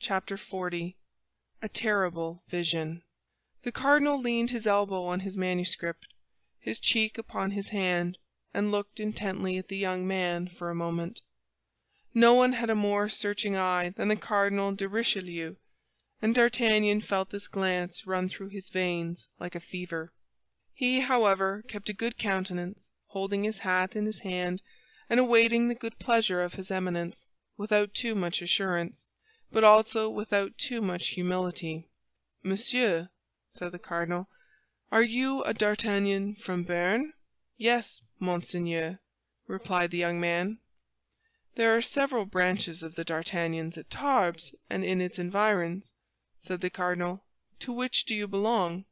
Chapter 40 A Terrible Vision. The cardinal leaned his elbow on his manuscript, his cheek upon his hand, and looked intently at the young man for a moment. No one had a more searching eye than the Cardinal de Richelieu, and D'Artagnan felt this glance run through his veins like a fever. He, however, kept a good countenance, holding his hat in his hand and awaiting the good pleasure of his Eminence, without too much assurance, but also without too much humility. "Monsieur," said the cardinal, "are you a D'Artagnan from Béarn?" "Yes, Monseigneur," replied the young man. "There are several branches of the D'Artagnans at Tarbes and in its environs," said the cardinal. "To which do you belong?"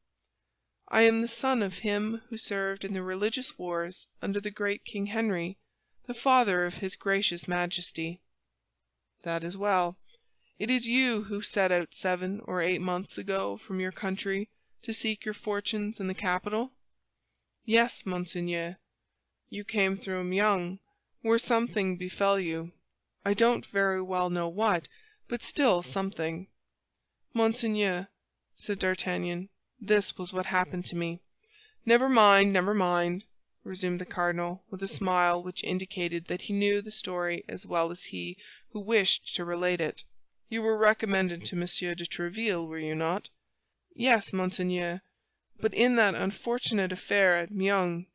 "I am the son of him who served in the religious wars under the great King Henry, the father of his gracious Majesty." "That is well. It is you who set out 7 or 8 months ago from your country to seek your fortunes in the capital?" "Yes, Monseigneur." "You came through Meung, where something befell you. I don't very well know what, but still something." "Monseigneur," said D'Artagnan, "this was what happened to me." "Never mind, never mind," resumed the cardinal, with a smile which indicated that he knew the story as well as he who wished to relate it. "You were recommended to Monsieur de Tréville, were you not?" "Yes, Monseigneur, but in that unfortunate affair at Meung—"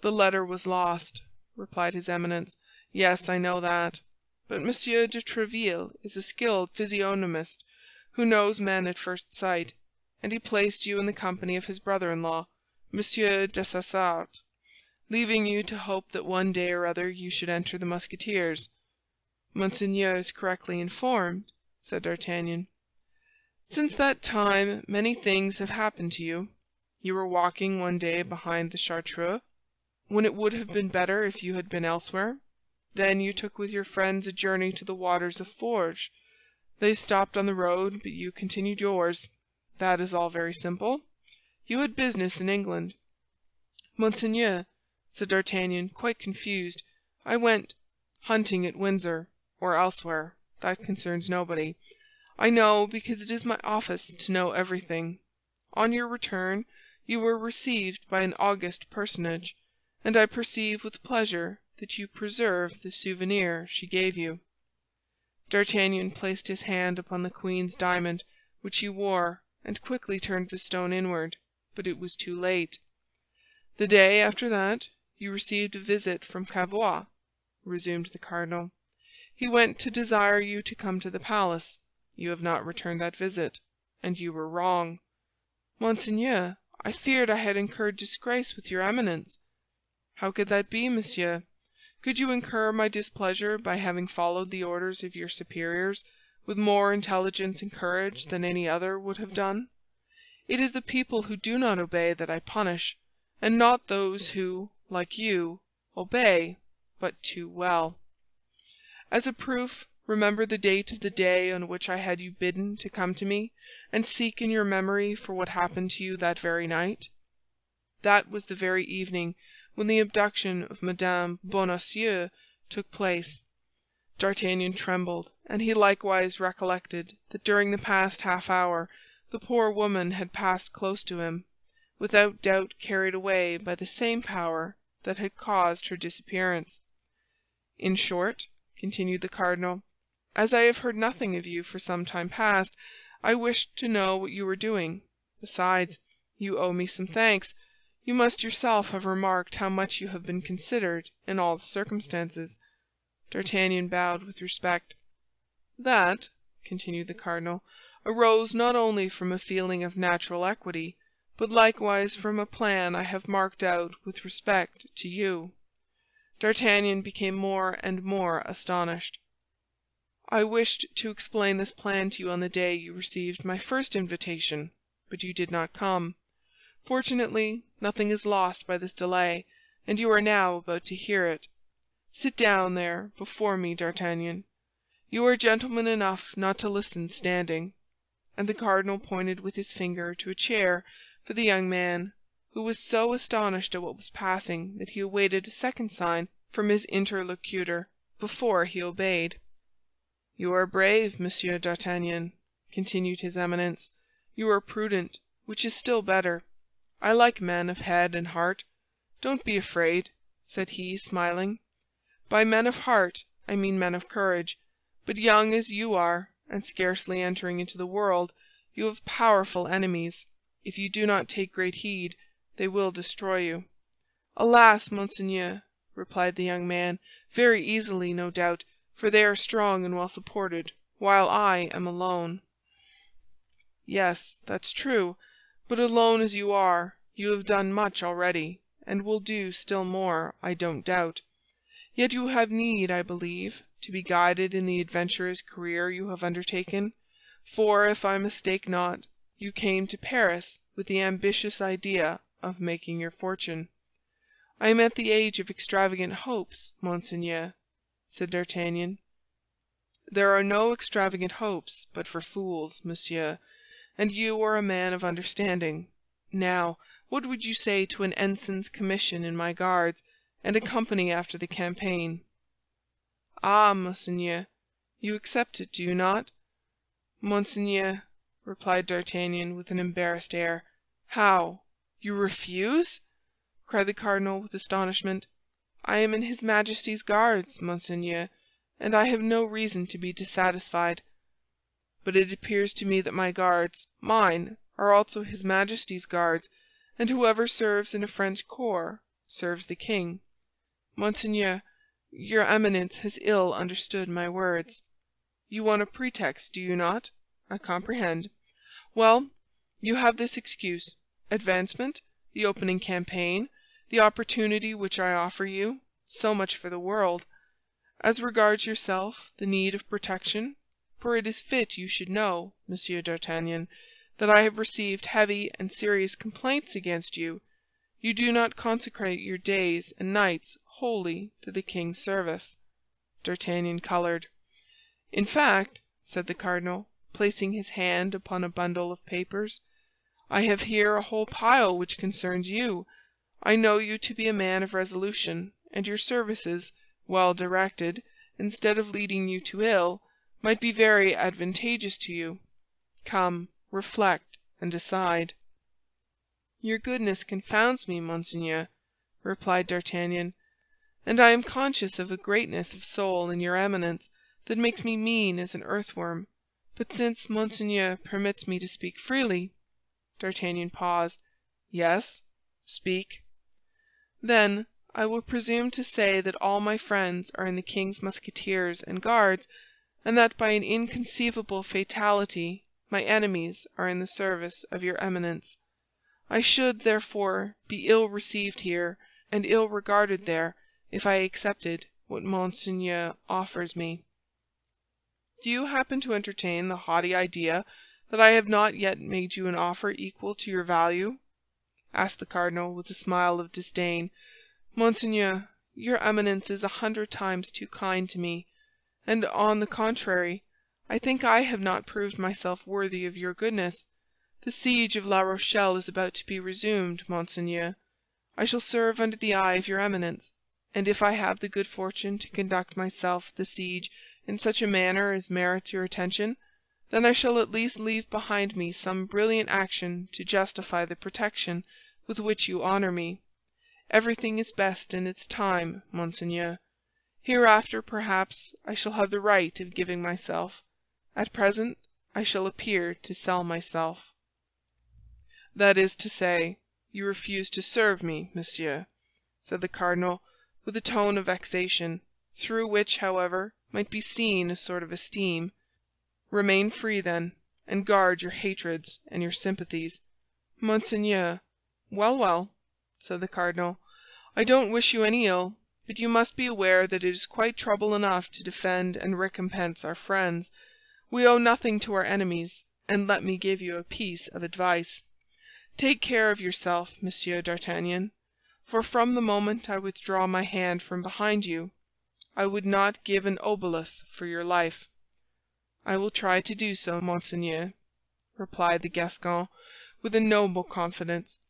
"The letter was lost," replied his Eminence. "Yes, I know that. But Monsieur de Tréville is a skilled physiognomist who knows men at first sight, and he placed you in the company of his brother-in-law, Monsieur Dessessart, leaving you to hope that one day or other you should enter the Musketeers." "Monseigneur is correctly informed," said D'Artagnan. "Since that time many things have happened to you. You were walking one day behind the Chartreux, when it would have been better if you had been elsewhere. Then you took with your friends a journey to the waters of Forges. They stopped on the road, but you continued yours. That is all very simple. You had business in England." "Monseigneur," said D'Artagnan, quite confused, "I went—" "Hunting at Windsor, or elsewhere, that concerns nobody. I know, because it is my office to know everything. On your return, you were received by an august personage, and I perceive with pleasure that you preserve the souvenir she gave you." D'Artagnan placed his hand upon the queen's diamond, which he wore, and quickly turned the stone inward, but it was too late. "The day after that, you received a visit from Cavois," resumed the cardinal. "He went to desire you to come to the palace. You have not returned that visit, and you were wrong." "Monseigneur, I feared I had incurred disgrace with your Eminence." "How could that be, monsieur? Could you incur my displeasure by having followed the orders of your superiors with more intelligence and courage than any other would have done? It is the people who do not obey that I punish, and not those who, like you, obey, but too well. As a proof, remember the date of the day on which I had you bidden to come to me and seek in your memory for what happened to you that very night. That was the very evening when the abduction of Madame Bonacieux took place." D'Artagnan trembled, and he likewise recollected that during the past half-hour the poor woman had passed close to him, without doubt carried away by the same power that had caused her disappearance. "In short," continued the cardinal, "as I have heard nothing of you for some time past, I wished to know what you were doing. Besides, you owe me some thanks. You must yourself have remarked how much you have been considered in all the circumstances." D'Artagnan bowed with respect. "That," continued the cardinal, "arose not only from a feeling of natural equity, but likewise from a plan I have marked out with respect to you." D'Artagnan became more and more astonished. "I wished to explain this plan to you on the day you received my first invitation, but you did not come. Fortunately, nothing is lost by this delay, and you are now about to hear it. Sit down there before me, D'Artagnan. You are gentleman enough not to listen standing." And the cardinal pointed with his finger to a chair for the young man, who was so astonished at what was passing that he awaited a second sign from his interlocutor before he obeyed. "You are brave, Monsieur d'Artagnan," continued his Eminence. "You are prudent, which is still better. I like men of head and heart. Don't be afraid," said he, smiling. "By men of heart I mean men of courage. But young as you are, and scarcely entering into the world, you have powerful enemies. If you do not take great heed, they will destroy you." "Alas, Monseigneur," replied the young man, "very easily, no doubt, for they are strong and well supported, while I am alone." "Yes, that's true; but alone as you are, you have done much already, and will do still more, I don't doubt. Yet you have need, I believe, to be guided in the adventurous career you have undertaken, for, if I mistake not, you came to Paris with the ambitious idea of making your fortune." "I am at the age of extravagant hopes, Monseigneur," said D'Artagnan. "There are no extravagant hopes but for fools, monsieur, and you are a man of understanding. Now, what would you say to an ensign's commission in my Guards, and a company after the campaign?" "Ah, monseigneur, you accept it, do you not?" "Monseigneur," replied D'Artagnan, with an embarrassed air. "How? You refuse?" cried the cardinal, with astonishment. "I am in his Majesty's Guards, monseigneur, and I have no reason to be dissatisfied." "But it appears to me that my Guards, mine, are also his Majesty's Guards, and whoever serves in a French corps serves the king." "Monseigneur, your Eminence has ill understood my words." "You want a pretext, do you not? I comprehend. Well, you have this excuse: advancement, the opening campaign, the opportunity which I offer you. So much for the world. As regards yourself, the need of protection, for it is fit you should know, Monsieur d'Artagnan, that I have received heavy and serious complaints against you. You do not consecrate your days and nights wholly to the king's service." D'Artagnan colored. "In fact," said the cardinal, placing his hand upon a bundle of papers, "I have here a whole pile which concerns you. I know you to be a man of resolution, and your services, well directed, instead of leading you to ill, might be very advantageous to you. Come, reflect and decide." "Your goodness confounds me, monseigneur," replied D'Artagnan, "and I am conscious of a greatness of soul in your Eminence that makes me mean as an earthworm. But since Monseigneur permits me to speak freely—" D'Artagnan paused. "Yes, speak." "Then I will presume to say that all my friends are in the king's Musketeers and Guards, and that by an inconceivable fatality my enemies are in the service of your Eminence. I should, therefore, be ill received here and ill regarded there if I accepted what Monseigneur offers me." "Do you happen to entertain the haughty idea that I have not yet made you an offer equal to your value?" asked the cardinal, with a smile of disdain. "Monseigneur, your Eminence is 100 times too kind to me, and, on the contrary, I think I have not proved myself worthy of your goodness. The siege of La Rochelle is about to be resumed, monseigneur. I shall serve under the eye of your Eminence, and if I have the good fortune to conduct myself at the siege in such a manner as merits your attention, then I shall at least leave behind me some brilliant action to justify the protection with which you honor me. Everything is best in its time, monseigneur. Hereafter, perhaps, I shall have the right of giving myself. At present, I shall appear to sell myself." "That is to say, you refuse to serve me, monsieur," said the cardinal, with a tone of vexation, through which, however, might be seen a sort of esteem. "Remain free, then, and guard your hatreds and your sympathies." "Monseigneur—" "Well, well," said the cardinal, "I don't wish you any ill, but you must be aware that it is quite trouble enough to defend and recompense our friends. We owe nothing to our enemies, and let me give you a piece of advice. Take care of yourself, Monsieur d'Artagnan, for from the moment I withdraw my hand from behind you, I would not give an obolus for your life." "I will try to do so, monseigneur," replied the Gascon, with a noble confidence.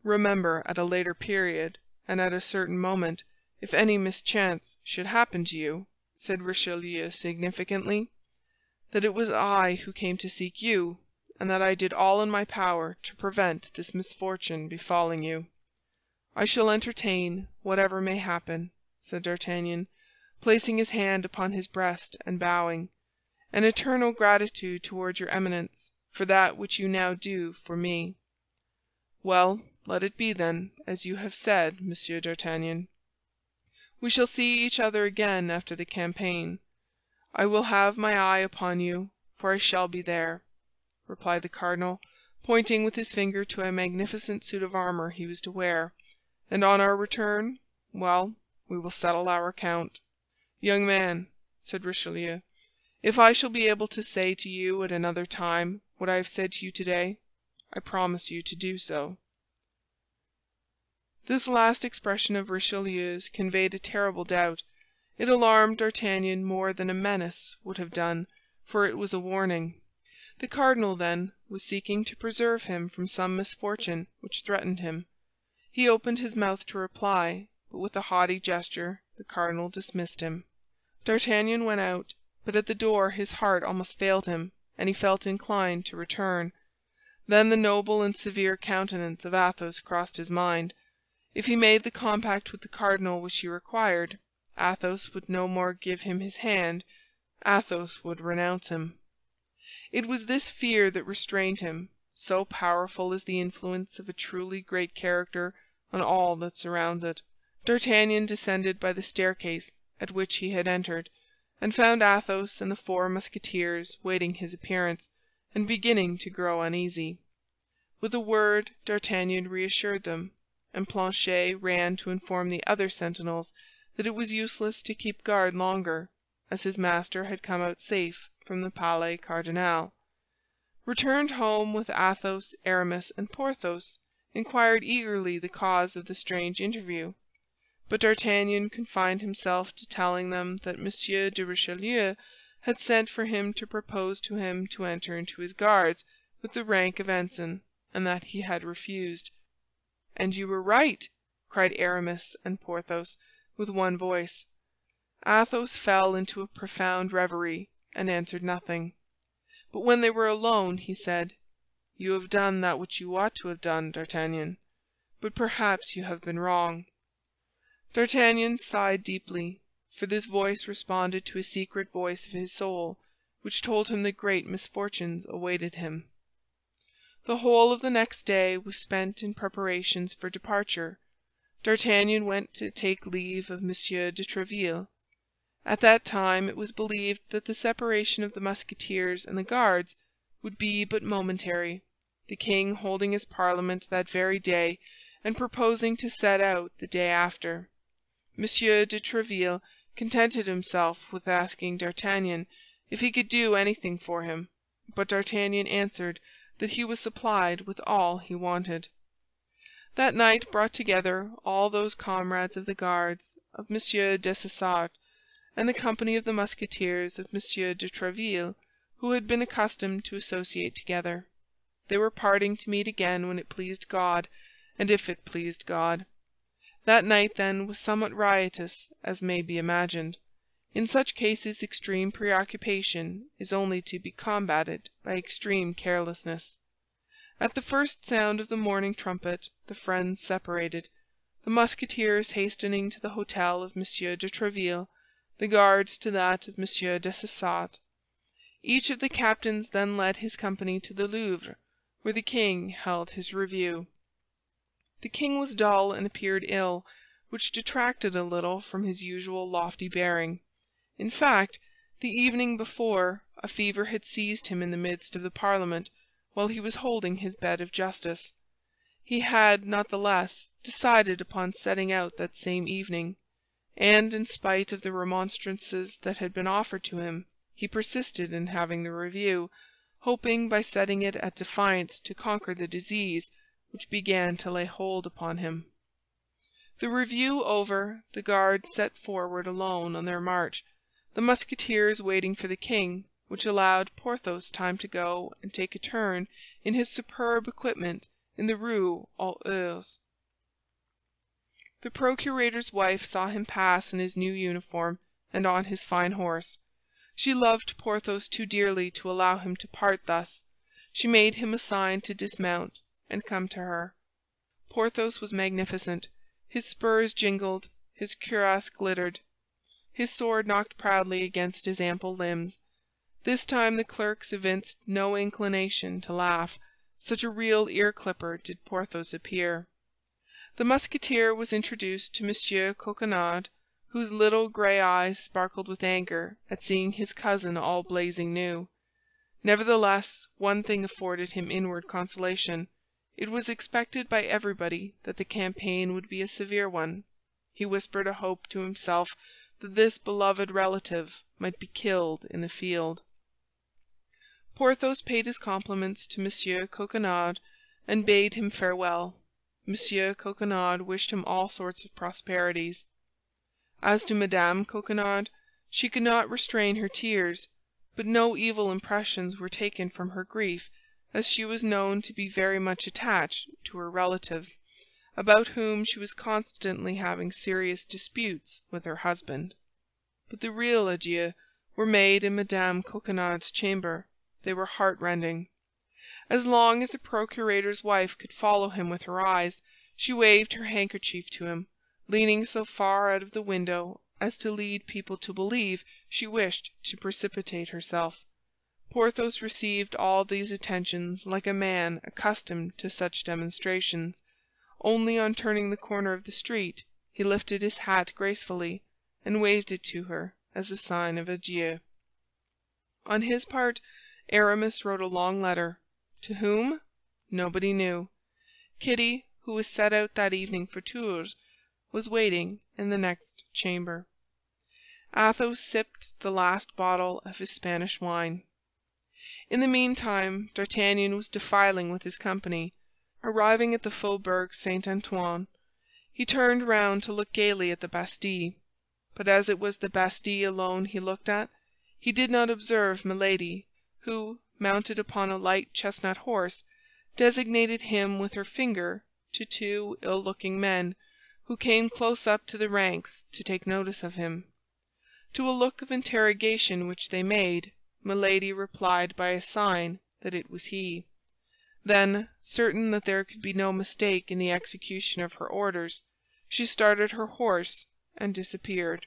"Remember, at a later period, and at a certain moment, if any mischance should happen to you said Richelieu significantly, "that it was I who came to seek you, and that I did all in my power to prevent this misfortune befalling you." "I shall entertain, whatever may happen," said D'Artagnan, placing his hand upon his breast and bowing, "an eternal gratitude toward your Eminence for that which you now do for me." "Well, let it be, then, as you have said, Monsieur d'Artagnan. We shall see each other again after the campaign. I will have my eye upon you, for I shall be there," replied the cardinal, pointing with his finger to a magnificent suit of armor he was to wear. "And on our return, well, we will settle our account." "Young man," said Richelieu, "if I shall be able to say to you at another time what I have said to you today, I promise you to do so." This last expression of Richelieu's conveyed a terrible doubt. It alarmed D'Artagnan more than a menace would have done, for it was a warning. The cardinal, then, was seeking to preserve him from some misfortune which threatened him. He opened his mouth to reply, but with a haughty gesture the cardinal dismissed him. D'Artagnan went out, but at the door his heart almost failed him, and he felt inclined to return. Then the noble and severe countenance of Athos crossed his mind. If he made the compact with the cardinal which he required, Athos would no more give him his hand, Athos would renounce him. It was this fear that restrained him, so powerful is the influence of a truly great character on all that surrounds it. D'Artagnan descended by the staircase at which he had entered, and found Athos and the four Musketeers waiting his appearance, and beginning to grow uneasy. With a word D'Artagnan reassured them, and Planchet ran to inform the other sentinels that it was useless to keep guard longer, as his master had come out safe from the Palais Cardinal. Returned home with Athos, Aramis, and Porthos, inquired eagerly the cause of the strange interview. But D'Artagnan confined himself to telling them that M. de Richelieu had sent for him to propose to him to enter into his Guards with the rank of ensign, and that he had refused. "And you were right!" cried Aramis and Porthos, with one voice. Athos fell into a profound reverie and answered nothing. But when they were alone, he said, "You have done that which you ought to have done, D'Artagnan, but perhaps you have been wrong." D'Artagnan sighed deeply, for this voice responded to a secret voice of his soul, which told him that great misfortunes awaited him. The whole of the next day was spent in preparations for departure. D'Artagnan went to take leave of M. de Tréville. At that time it was believed that the separation of the Musketeers and the Guards would be but momentary, the king holding his Parliament that very day and proposing to set out the day after. M. de Tréville contented himself with asking D'Artagnan if he could do anything for him, but D'Artagnan answered that he was supplied with all he wanted. That night brought together all those comrades of the Guards of M. Dessessart and the company of the Musketeers of M. de Tréville who had been accustomed to associate together. They were parting to meet again when it pleased God, and if it pleased God. That night, then, was somewhat riotous, as may be imagined. In such cases extreme preoccupation is only to be combated by extreme carelessness. At the first sound of the morning trumpet the friends separated, the Musketeers hastening to the hôtel of M. de Tréville, the Guards to that of M. Dessessart. Each of the captains then led his company to the Louvre, where the king held his review. The king was dull and appeared ill, which detracted a little from his usual lofty bearing. In fact, the evening before, a fever had seized him in the midst of the Parliament, while he was holding his bed of justice. He had, not the less, decided upon setting out that same evening, and in spite of the remonstrances that had been offered to him, he persisted in having the review, hoping by setting it at defiance to conquer the disease which began to lay hold upon him. The review over, the Guards set forward alone on their march, the Musketeers waiting for the king, which allowed Porthos time to go and take a turn in his superb equipment in the Rue aux Ours. The procurator's wife saw him pass in his new uniform and on his fine horse. She loved Porthos too dearly to allow him to part thus. She made him a sign to dismount and come to her. Porthos was magnificent. His spurs jingled, his cuirass glittered, his sword knocked proudly against his ample limbs. This time the clerks evinced no inclination to laugh. Such a real ear-clipper did Porthos appear. The Musketeer was introduced to Monsieur Coquenard, whose little gray eyes sparkled with anger at seeing his cousin all blazing new. Nevertheless, one thing afforded him inward consolation. It was expected by everybody that the campaign would be a severe one. He whispered a hope to himself that this beloved relative might be killed in the field. Porthos paid his compliments to Monsieur Coquenard and bade him farewell. Monsieur Coquenard wished him all sorts of prosperities. As to Madame Coquenard, she could not restrain her tears, but no evil impressions were taken from her grief, as she was known to be very much attached to her relatives, about whom she was constantly having serious disputes with her husband. But the real adieux were made in Madame Coquenard's chamber. They were heart-rending. As long as the procurator's wife could follow him with her eyes, she waved her handkerchief to him, leaning so far out of the window as to lead people to believe she wished to precipitate herself. Porthos received all these attentions like a man accustomed to such demonstrations. Only on turning the corner of the street, he lifted his hat gracefully and waved it to her as a sign of adieu. On his part, Aramis wrote a long letter. To whom? Nobody knew. Kitty, who was set out that evening for Tours, was waiting in the next chamber. Athos sipped the last bottle of his Spanish wine. In the meantime, D'Artagnan was defiling with his company. Arriving at the Faubourg Saint-Antoine, he turned round to look gaily at the Bastille. But as it was the Bastille alone he looked at, he did not observe Milady, who, mounted upon a light chestnut horse, designated him with her finger to two ill-looking men, who came close up to the ranks to take notice of him. To a look of interrogation which they made, Milady replied by a sign that it was he. Then, certain that there could be no mistake in the execution of her orders, she started her horse and disappeared.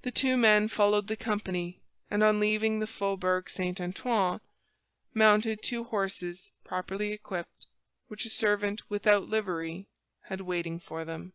The two men followed the company, and on leaving the Faubourg Saint-Antoine, mounted two horses properly equipped, which a servant without livery had waiting for them.